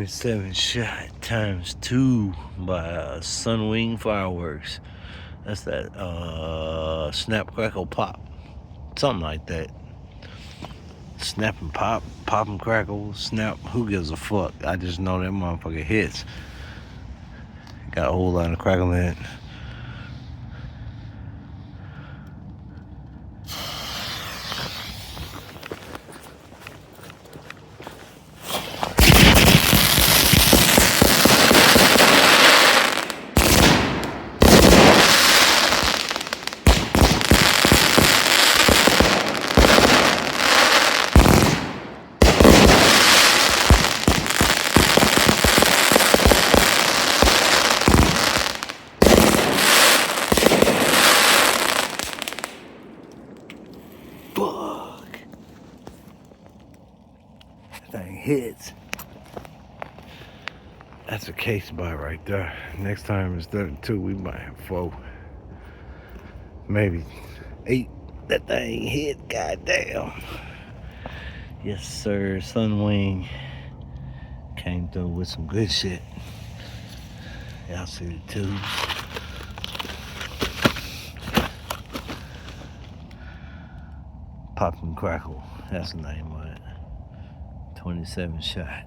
27 shot times 2 by Sunwing Fireworks. That's that snap, crackle, pop. Something like that. Snap and pop, pop and crackle, snap. Who gives a fuck? I just know that motherfucker hits. Got a whole lot of crackle in it. Thing hits. That's a case buy right there. Next time instead of 2, we might have 4, maybe 8. That thing hit. Goddamn. Yes, sir. Sunwing came through with some good shit. Y'all see the tubes. Pop'N Crackle. That's the name of it. 27 shot.